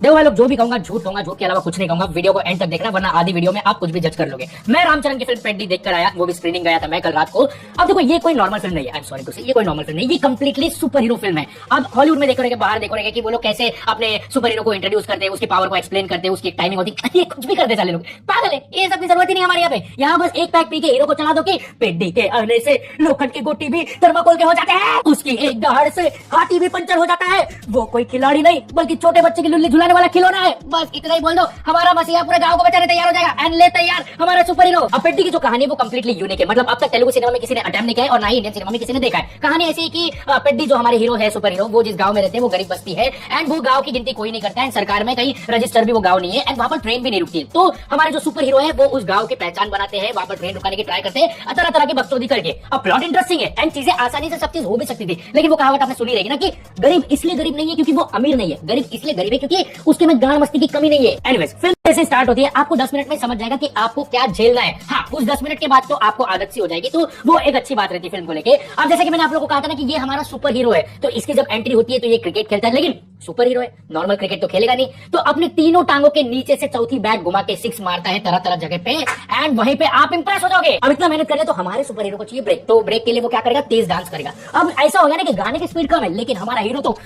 देखो भाई लोग, जो भी कहूंगा झूठ कहूंगा, झूठ के अलावा कुछ नहीं कहूंगा। वीडियो को एंड तक देखना, वरना आधी वीडियो में आप कुछ भी जज कर लोगे। मैं रामचरण की फिल्म पेड्डी देखकर आया, वो भी स्क्रीनिंग गया था मैं कल रात को। अब देखो, ये कोई नॉर्मल फिल्म नहीं है, आई एम सॉरी टू से, ये कोई नॉर्मल फिल्म नहीं, ये कंप्लीटली सुपर हीरो फिल्म है। अब हॉलीवुड में देखो रहे, बाहर देखो रहे कि वो लोग कैसे अपने सुपर हीरो को इंट्रोड्यूस करते हैं, उसकी पावर को एक्सप्लेन करते हैं, उसकी टाइमिंग होती है, ये कुछ भी करते साले लोग, पागल है। ये सब की जरूरत ही नहीं हमारे यहाँ पे। यहाँ बस एक पैक पी के हीरो को चला दो कि पेड्डी के आने से लोखंड की गोटी भी थर्माकोल के हो जाते हैं, उसकी एक दहाड़ से हाथी भी पंचर हो जाता है। वो कोई खिलाड़ी नहीं बल्कि छोटे बच्चे की लुल्ली झुलाने वाला खिलौना है। बस इतना ही बोल दो, हमारा मसीहा पूरे गांव को बचाने तैयार हो जाएगा। एंड ले तैयार हमारा सुपर हीरो। अब पेड्डी की जो कहानी है वो कंप्लीटली यूनिक है। मतलब अब तक तेलुगु सिनेमा में किसी ने अटेम्प्ट नहीं किया है और ना ही इंडियन सिनेमा में किसी ने देखा है। कहानी ऐसी है कि पेड्डी जो हमारे हीरो है, सुपर हीरो, वो जिस गांव में रहते हैं वो गरीब बस्ती है एंड वो गांव की गिनती कोई नहीं करता है। सरकार में कहीं रजिस्टर भी वो गांव नहीं है एंड वहां पर ट्रेन भी नहीं रुकती। तो हमारे जो सुपर हीरो है वो उस गांव की पहचान बनाते हैं, वहां पर ट्रेन रुकाने की ट्राई करते हैं, तरह तरह की बकचोदी करके। अब प्लॉट इंटरेस्टिंग है एंड चीजें आसानी से सब चीज हो भी सकती थी, लेकिन वो कहावत आपने सुनी रहेगी ना कि गरीब इसलिए गरीब नहीं है क्योंकि वो अमीर नहीं है, गरीब इसलिए गरीब है क्योंकि उसके में गांड मस्ती की कमी नहीं है। एनीवेज, फिल्म जैसे स्टार्ट होती है आपको 10 मिनट में समझ जाएगा कि आपको क्या झेलना है। हाँ, उस 10 मिनट के बाद तो आपको आदत सी हो जाएगी, तो वो एक अच्छी बात रहती है फिल्म को लेके। अब जैसे कि मैंने आप लोगों को कहा था ना कि ये हमारा सुपर हीरो है, तो इसकी जब एंट्री होती है तो ये क्रिकेट खेलता है, लेकिन सुपर हीरो है, नॉर्मल क्रिकेट तो खेलेगा नहीं। तो अपने तीनों टांगों के नीचे से चौथी बैट घुमा के सिक्स मारता है तरह तरह जगह पे एंड वहीं पे आप इंप्रेस हो जाओगे। अब इतना मेहनत कर ले तो हमारे सुपर हीरो को चाहिए ब्रेक, तो ब्रेक के लिए वो क्या करेगा, तेज डांस करेगा। अब ऐसा हो गया ना कि गाने की स्पीड कम है, लेकिन हमारा हीरो तो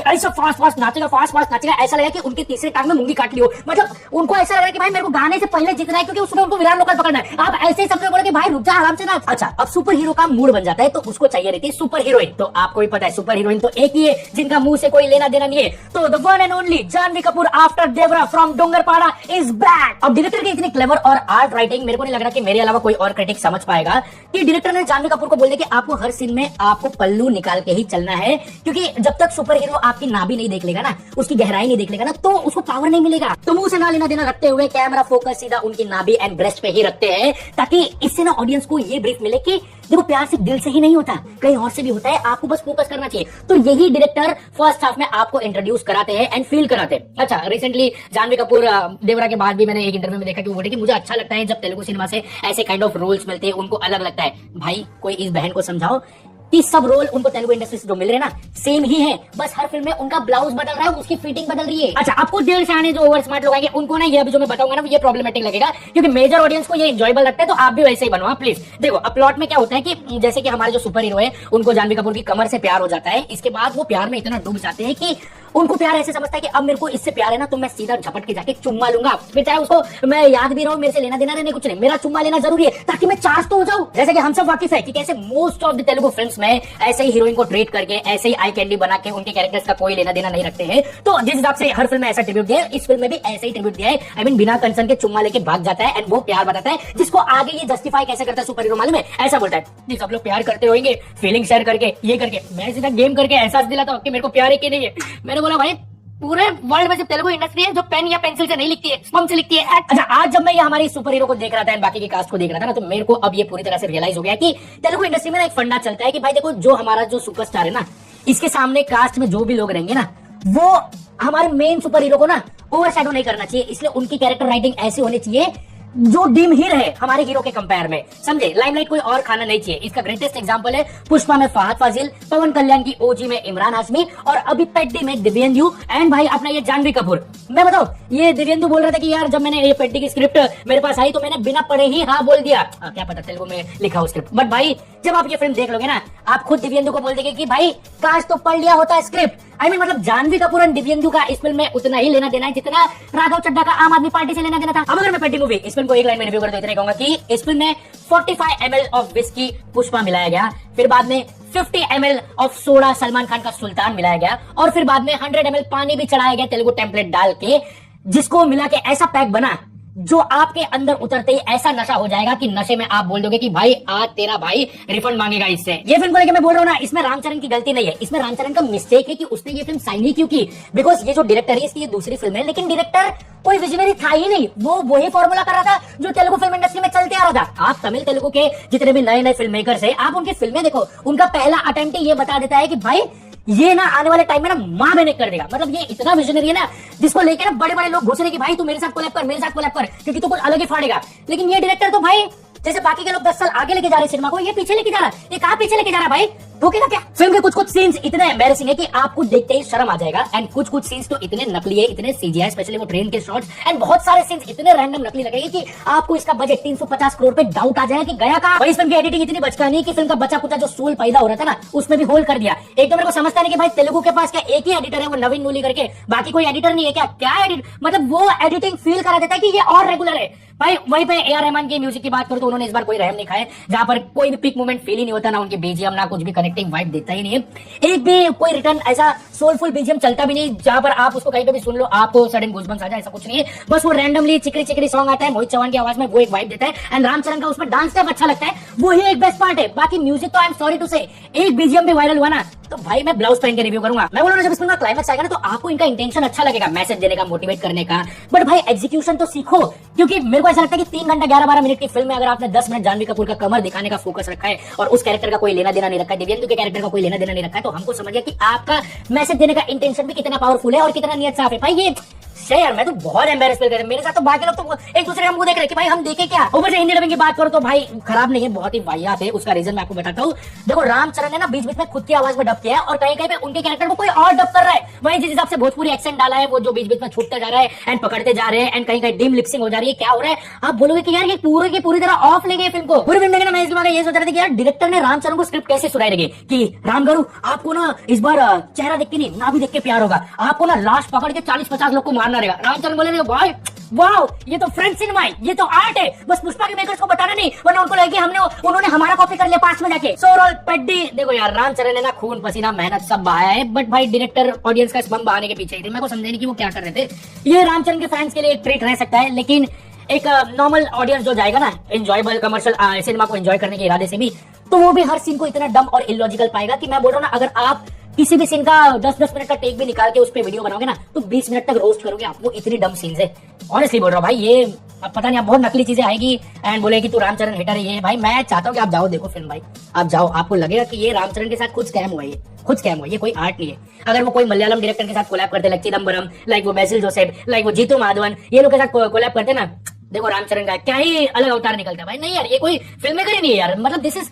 ऐसा फास्ट फास्ट नाचेगा, ऐसा लगा कि उनके तीसरे टांग में मुंगी काट ली हो। मतलब उनको ऐसा लगा कि भाई मेरे को गाने से पहले जीतना है क्योंकि उसमें उनको विराट लोकल पकड़ना है। आप ऐसे ही सबसे बोले कि भाई रुक जा, आराम से नाच। अच्छा, अब सुपर हीरो का मूड बन जाता है तो उसको चाहिए रहती है सुपर हीरोइन। तो आपको भी पता है सुपर हीरोइन तो एक ही है जिनका मुंह से कोई लेना देना नहीं है। तो the one and only Janhvi Kapoor after Devara from Dongarpada is back. अब डायरेक्टर की इतनी क्लेवर और आर्ट राइटिंग, मेरे को नहीं लग रहा कि मेरे अलावा कोई और क्रिटिक समझ पाएगा कि डायरेक्टर ने जानवी कपूर को बोल दिया कि आपको हर सीन में आपको पल्लू निकाल के ही चलना है, क्योंकि जब तक सुपर हीरो आपकी नाभि नहीं देख लेगा ना, उसकी गहराई नहीं देख लेगा ना, तो उसको पावर नहीं मिलेगा। तो मुंह से ना लेना देना रखते हुए कैमरा फोकस सीधा उनकी नाभि एंड ब्रेस्ट पे ही रखते हैं, ताकि इससे ना ऑडियंस को ये ब्रीफ मिले कि देखो प्यार सिर्फ दिल से ही नहीं होता, कहीं और से भी होता है, आपको बस फोकस करना चाहिए। तो यही डायरेक्टर फर्स्ट हाफ में आपको इंट्रोड्यूस कराते हैं एंड फील कराते हैं। अच्छा, रिसेंटली जानवी कपूर देवरा के बाद भी मैंने एक इंटरव्यू में देखा कि वो बोले कि मुझे अच्छा लगता है जब तेलुगु सिनेमा से ऐसे काइंड ऑफ रोल्स मिलते हैं, उनको अलग लगता है। भाई कोई इस बहन को समझाओ कि सब रोल उनको तेलुगु इंडस्ट्री से जो मिल रहे हैं ना सेम ही है, बस हर फिल्म में उनका ब्लाउज बदल रहा है, उसकी फिटिंग बदल रही है। अच्छा, आपको देर से आने जो ओवर स्मार्ट लोग आएंगे उनको ना ये अभी जो मैं बताऊंगा ना ये प्रॉब्लमेटिक लगेगा, क्योंकि मेजर ऑडियंस को ये एंजॉयबल लगता है, तो आप भी वैसे ही बनो प्लीज। देखो, अब प्लॉट में क्या होता है कि जैसे कि हमारे जो सुपर हीरो है उनको जानवी कपूर की कमर से प्यार हो जाता है। इसके बाद वो प्यार में इतना डूब जाते हैं कि उनको प्यार ऐसे समझता है कि अब मेरे को इससे प्यार है ना तो मैं सीधा झपट के जाके चुम्मा लूंगा, फिर चाहे उसको मैं याद भी रहूं, मेरे से लेना देना रहने कुछ नहीं, मेरा चुम्मा लेना जरूरी है ताकि मैं चार्ज तो हो जाऊं। जैसे कि हम सब वाकिफ है कि कैसे most of the Telugu films में ऐसे ही हीरोइन को ट्रीट करके, ऐसे ही आई कैंडी बना के उनके कैरेक्टर्स का कोई लेना देना नहीं रखते हैं। तो जिस हिसाब से हर फिल्म में ऐसा ट्रिब्यूट दिया है, इस फिल्म में भी ऐसे ही ट्रिब्यूट दिया है। आई मीन बिना कंसर्न के चुम्मा लेके भाग जाता है एंड वो प्यार बताता है, जिसको आगे ये जस्टिफाई कैसे करता है सुपर हीरो मालूम है, ऐसा बोलता है जी सब लोग प्यार करते होंगे, फीलिंग शेयर करके, ये करके। मैं सीधा गेम करके एहसास दिलाता हूँ कि मेरे को प्यार है कि नहीं है। मैंने बोला भाई पूरे वर्ल्ड में सिर्फ तेलुगु इंडस्ट्री है जो पेन या पेंसिल से नहीं लिखती है, स्पंज से लिखती है। अच्छा, आज जब मैं ये हमारी सुपर हीरो को देख रहा था एंड बाकी की कास्ट को देख रहा था ना, तो मेरे को अब ये पूरी तरह से रियलाइज हो गया कि तेलुगु इंडस्ट्री में ना एक फंडा चलता है कि भाई देखो जो हमारा जो सुपरस्टार है ना, इसके सामने कास्ट में जो भी लोग रहेंगे ना, वो हमारे मेन सुपर हीरो को ना ओवरशैडो नहीं करना चाहिए। इसलिए उनकी कैरेक्टर राइटिंग ऐसी होनी चाहिए जो डिम ही रहे हमारे हीरो के कंपेयर में, समझे। लाइमलाइट कोई और खाना नहीं चाहिए। इसका ग्रेटेस्ट एग्जांपल है पुष्पा में फहद फाजिल, पवन कल्याण की ओजी में इमरान हाशमी और अभी पेड्डी में दिव्येंदु एंड भाई अपना ये जानवी कपूर। मैं बताऊं, ये दिव्येंदु बोल रहा था कि यार जब मैंने ये पेड्डी की स्क्रिप्ट मेरे पास आई तो मैंने बिना पढ़े ही हाँ बोल दिया। क्या पता तेलुगु में लिखा हो स्क्रिप्ट, बट भाई जब आप ये फिल्म देख लोगे ना, आप खुद दिव्येंदु को बोल देंगे कि भाई काश तो पढ़ लिया होता है स्क्रिप्ट। आई मीन मतलब जानवी कपूर और दिव्येंदु का इस फिल्म में उतना ही लेना देना है जितना राघव चड्ढा का आम आदमी पार्टी से लेना देना था। अब अगर मैं पेड्डी मूवी इस फिल्म को एक लाइन में रिव्यू कर दूं, इतना कहूंगा कि इस फिल्म में 45 ml ऑफ विस्की पुष्पा मिलाया गया, फिर बाद में 50 ml of soda Salman Khan का सुल्तान मिलाया गया, और फिर बाद में 100 ml पानी भी चढ़ाया गया तेलुगु टेम्पलेट डाल के, जिसको मिला के ऐसा पैक बना जो आपके अंदर उतरते ही ऐसा नशा हो जाएगा कि नशे में आप बोल दोगे कि भाई आज तेरा भाई रिफंड मांगेगा इससे। ये फिल्म को लेकर मैं बोल रहा हूँ ना, इसमें रामचरण की गलती नहीं है, इसमें रामचरण का मिस्टेक है कि उसने ये फिल्म साइन ही क्यों की। बिकॉज ये जो डायरेक्टर है इसकी ये दूसरी फिल्म है, लेकिन डायरेक्टर कोई विजनरी था ही नहीं, वो वही फॉर्मूला कर रहा था जो तेलुगु फिल्म इंडस्ट्री में चलते आ रहा था। आप तमिल तेलुगु के जितने भी नए नए फिल्म मेकर्स है, आप उनकी फिल्में देखो, उनका पहला अटेम्प्ट ये बता देता है कि भाई ये ना आने वाले टाइम में ना मां बहने कर देगा। मतलब ये इतना विजनरी है ना, जिसको लेकर ना बड़े बड़े लोग घुस रहे कि भाई तू मेरे साथ कोलैब कर, मेरे साथ कोलैब कर, क्योंकि तू कुछ अलग ही फाड़ेगा। लेकिन ये डायरेक्टर तो भाई जैसे बाकी के लोग 10 साल आगे लेके जा रहे सिनेमा को, ये पीछे लेके जा रहा है। ये कहां पीछे लेके जा रहा है भाई? ठोकेगा क्या? फिल्म के कुछ कुछ सीन्स इतने एम्बैरेसिंग है कि आपको देखते ही शर्म आ जाएगा, एंड कुछ कुछ सीन्स तो इतने नकली है, इतने सीजीआई, स्पेशली वो ट्रेन के शॉट्स, एंड बहुत सारे सीन्स इतने रैंडम नकली लगेंगे कि आपको इसका बजट 350 करोड़ पे डाउट आ जाएगा कि गया कहां। वही फिल्म की एडिटिंग इतनी बचकानी कि फिल्म का बचा कुचा जो सोल पैदा हो रहा था ना, उसमें भी होल कर दिया। एक तो मेरे को समझता नहीं कि भाई तेलुगु के पास क्या एक ही एडिटर है, वो नवीन मूली करके, बाकी कोई एडिटर नहीं है क्या? क्या एडिट, मतलब वो एडिटिंग फील करा देता है कि ये और रेगुलर है भाई। वहीं पे ए आर रहमान की म्यूजिक की बात करो तो उन्होंने इस बार कोई रहम नहीं खाए, जहां पर कोई भी पिक मोमेंट फील ही नहीं होता, ना उनके बीजीएम, ना कुछ भी कनेक्टिंग वाइब देता ही नहीं है। एक भी कोई रिटर्न ऐसा सोलफुल बीजीएम चलता भी नहीं जहां पर आप उसको कहीं पे भी सुन लो आपको सडन गूज़बम्स आ जाए, ऐसा कुछ नहीं है। बस वो रैंडमली चिकरी चिकरी सॉन्ग आता है मोहित चौहान की आवाज में, वो एक वाइब देता है, एंड रामचरण का उसमें डांस स्टेप अच्छा लगता है, वो ही एक बेस्ट पार्ट है। बाकी म्यूजिक तो आई एम सॉरी टू से, एक बीजीएम भी वायरल हुआ ना तो भाई मैं ब्लाउज पहन के रिव्यू करूंगा। मैं बोलूंगा जब इस फिल्म का क्लाइमेक्स आएगा ना तो आपको इनका इंटेंशन अच्छा लगेगा, मैसेज देने का, मोटिवेट करने का, बट भाई एग्जीक्यूशन तो सीखो। क्योंकि मेरे को ऐसा लगता है कि 3 घंटा 11-12 मिनट की फिल्म में अगर आपने 10 मिनट जानवी कपूर का कमर दिखाने का फोकस रखा है और उस कैरेक्टर का कोई लेना देना नहीं रखा है, दिव्येंदु के कैरेक्टर का कोई लेना देना नहीं रखा है, तो हमको समझ गया कि आपका मैसेज देने का इंटेंशन भी कितना पावरफुल है और कितना नियत साफ है। भाई ये यार मैं तो बहुत एम्बेरस फील कर रहा हूं, मेरे साथ तो बाकी लोग तो एक दूसरे हमको देख रहे कि भाई हम देखे क्या। ऊपर से हिंदी डबिंग की बात करो तो भाई खराब नहीं है, बहुत ही वाहियात है। उसका रीजन मैं आपको बताता हूँ। देखो रामचरण ने ना बीच बीच में खुद की आवाज में डब किया है और कहीं कहीं पे उनके कैरेक्टर को कोई और डब कर रहा है। वहीं जिस हिसाब से भोजपुरी एक्सेंट डाला है वो जो बीच बीच में छूटता जा रहा है एंड पकड़ते जा रहे हैं एंड कहीं कहीं डिम लिपसिंग हो जा रही है, क्या हो रहा है? आप बोलोगे कि यार ये पूरी की पूरी तरह ऑफ ले गए फिल्म को। पूरी फिल्म देखना मैं इसलिए ये सोच रहा था कि यार डायरेक्टर ने रामचरण को स्क्रिप्ट कैसे सुनाई लगे कि राम गारू आपको ना इस बार चेहरा देख के नहीं ना भी देख के प्यार होगा, आपको ना लाश पकड़ के 40-50 लोग को मारना रहेगा। रामचरण बोले भाई वाओ ये तो फ्रेंच सिनेमा है, ये तो आर्ट है, बस पुष्पा के मेकर्स को बताना नहीं, वरना उनको लगे उन्होंने हमारा कॉपी कर लिया पास में जाके। सोरल पेड्डी देखो यार रामचरण ने ना खून पसीना मेहनत सब बहाया है, बट भाई डायरेक्टर ऑडियंस का बम बहाने के पीछे ही थे। मेरे को समझे नहीं कि वो क्या कर रहे थे। ये रामचरण के फैंस के लिए एक ट्रीट रह सकता है, लेकिन एक नॉर्मल ऑडियंस जो जाएगा ना एंजॉयबल कमर्शियल सिनेमा को एंजॉय करने के इरादे से भी, तो वो भी हर सीन को इतना डम और इलॉजिकल पाएगा कि मैं बोल रहा हूँ ना, अगर आप किसी भी सीन का 10-10 मिनट का टेक भी निकाल के उस पर वीडियो बनाओगे ना तो 20 मिनट तक रोस्ट करोगे आप, वो इतनी डम सीन्स है। ऑनेस्टली बोल रहा हूँ भाई, ये अब पता नहीं आप बहुत नकली चीजें आएगी एंड बोले कि तू रामचरण हेटर है। ये भाई मैं चाहता हूँ कि आप जाओ देखो फिल्म, भाई आप जाओ, आपको लगेगा कि ये रामचरण के साथ खुद स्कैम हुआ है, खुद स्कैम हुआ, ये कोई आर्ट नहीं है। अगर वो कोई मलयालम डायरेक्टर के साथ कोलैब करते लाइक चिदम्बरम, लाइक वो बेसिल जोसेफ, लाइक वो जीतू माधवन, ये लोग के साथ कोलैब करते ना, देखो रामचरण का क्या ही अलग अवतार निकलता है भाई। नहीं यार ये कोई फिल्म मेकर ही नहीं है यार, मतलब this is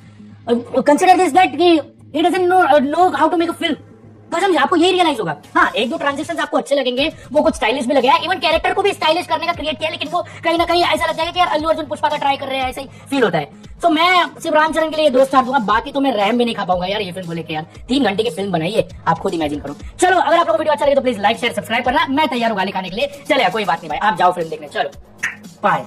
consider this that कि he doesn't know how to make a film. कसम से आपको यही रियलाइज होगा। हाँ एक दो ट्रांजिशंस आपको अच्छे लगेंगे, वो कुछ स्टाइलिश भी लगेगा, इवन कैरेक्टर को भी स्टाइलिश करने का क्रिएट किया, लेकिन वो कहीं ना कहीं ऐसा लगता है कि यार अल्लू अर्जुन पुष्पा का ट्राई कर रहे हैं, ऐसा ही फील होता है। तो मैं सिर्फ रामचरण के लिए 2 स्टार दूंगा, बाकी तो मैं रहम भी नहीं खा पाऊंगा यार ये फिल्म को लेकर। यार 3 घंटे की फिल्म बनाई है, आप खुद इमेजिन करो। चलो अगर आपको वीडियो अच्छा लगे तो प्लीज लाइक शेयर सब्सक्राइब करना, मैं तैयार हूँ गाली खाने के लिए। चले कोई बात नहीं भाई, आप जाओ फिल्म देखने, चलो बाय।